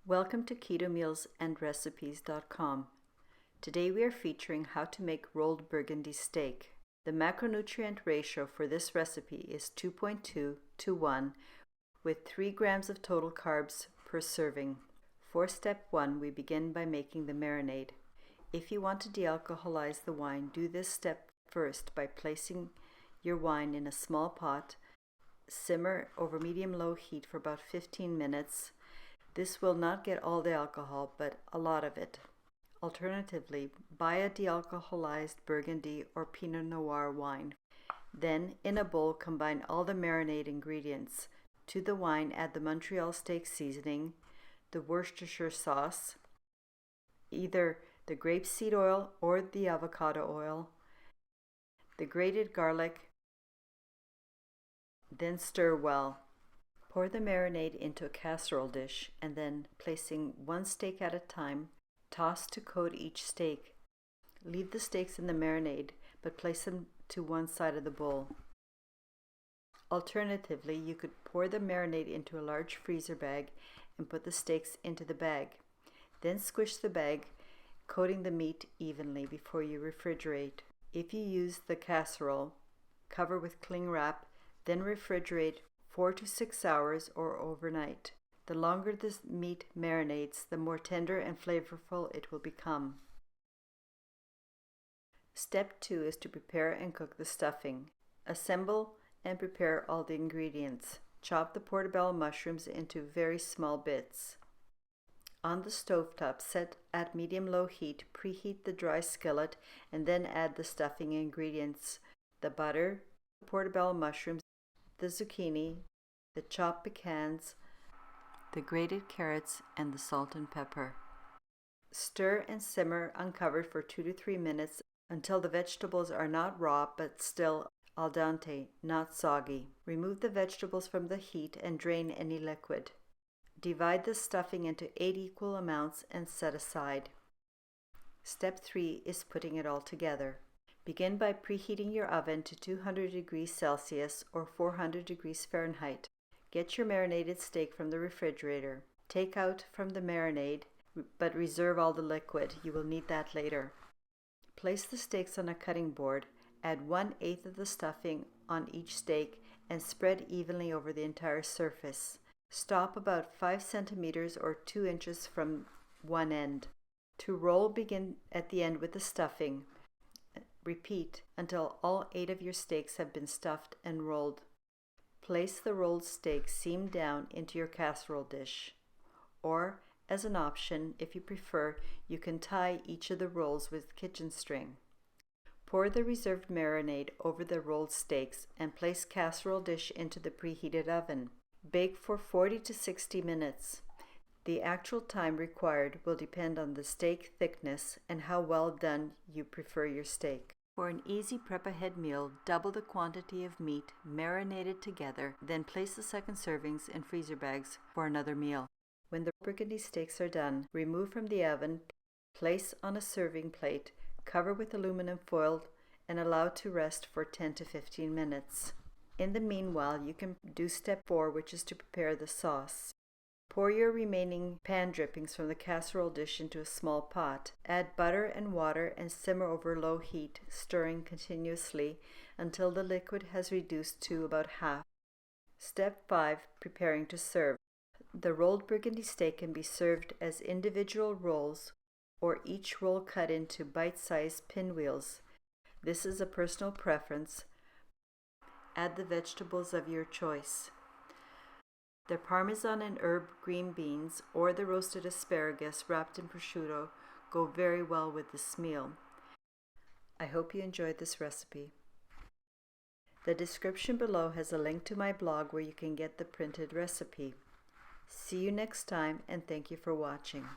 Welcome to Keto Meals and Recipes.com. Today we are featuring how to make rolled Burgundy steak. The macronutrient ratio for this recipe is 2.2 to 1 with 3 grams of total carbs per serving. For step 1, we begin by making the marinade. If you want to dealcoholize the wine, do this step first by placing your wine in a small pot. Simmer over medium-low heat for about 15 minutes. This will not get all the alcohol, but a lot of it. Alternatively, buy a dealcoholized Burgundy or Pinot Noir wine. Then, in a bowl, combine all the marinade ingredients. To the wine, add the Montreal steak seasoning, the Worcestershire sauce, either the grapeseed oil or the avocado oil, the grated garlic. Then stir well. Pour the marinade into a casserole dish and then, placing one steak at a time, toss to coat each steak. Leave the steaks in the marinade, but place them to one side of the bowl. Alternatively, you could pour the marinade into a large freezer bag and put the steaks into the bag. Then squish the bag, coating the meat evenly before you refrigerate. If you use the casserole, cover with cling wrap, then refrigerate 4 to 6 hours or overnight. The longer this meat marinates, the more tender and flavorful it will become. Step 2 is to prepare and cook the stuffing. Assemble and prepare all the ingredients. Chop the portobello mushrooms into very small bits. On the stovetop, set at medium-low heat, preheat the dry skillet and then add the stuffing ingredients: the butter, the portobello mushrooms, the zucchini, the chopped pecans, the grated carrots, and the salt and pepper. Stir and simmer uncovered for 2 to 3 minutes until the vegetables are not raw but still al dente, not soggy. Remove the vegetables from the heat and drain any liquid. Divide the stuffing into 8 equal amounts and set aside. Step 3 is putting it all together. Begin by preheating your oven to 200 degrees Celsius or 400 degrees Fahrenheit. Get your marinated steak from the refrigerator. Take out from the marinade, but reserve all the liquid. You will need that later. Place the steaks on a cutting board. Add 1/8 of the stuffing on each steak and spread evenly over the entire surface. Stop about 5 centimeters or 2 inches from one end. To roll, begin at the end with the stuffing. Repeat until all 8 of your steaks have been stuffed and rolled. Place the rolled steak seam down into your casserole dish. Or, as an option, if you prefer, you can tie each of the rolls with kitchen string. Pour the reserved marinade over the rolled steaks and place casserole dish into the preheated oven. Bake for 40 to 60 minutes. The actual time required will depend on the steak thickness and how well done you prefer your steak. For an easy prep-ahead meal, double the quantity of meat marinated together, then place the second servings in freezer bags for another meal. When the Burgundy steaks are done, remove from the oven, place on a serving plate, cover with aluminum foil, and allow to rest for 10 to 15 minutes. In the meanwhile, you can do step 4, which is to prepare the sauce. Pour your remaining pan drippings from the casserole dish into a small pot. Add butter and water and simmer over low heat, stirring continuously until the liquid has reduced to about half. Step 5, preparing to serve. The rolled Burgundy steak can be served as individual rolls or each roll cut into bite-sized pinwheels. This is a personal preference. Add the vegetables of your choice. The Parmesan and herb green beans or the roasted asparagus wrapped in prosciutto go very well with this meal. I hope you enjoyed this recipe. The description below has a link to my blog where you can get the printed recipe. See you next time, and thank you for watching.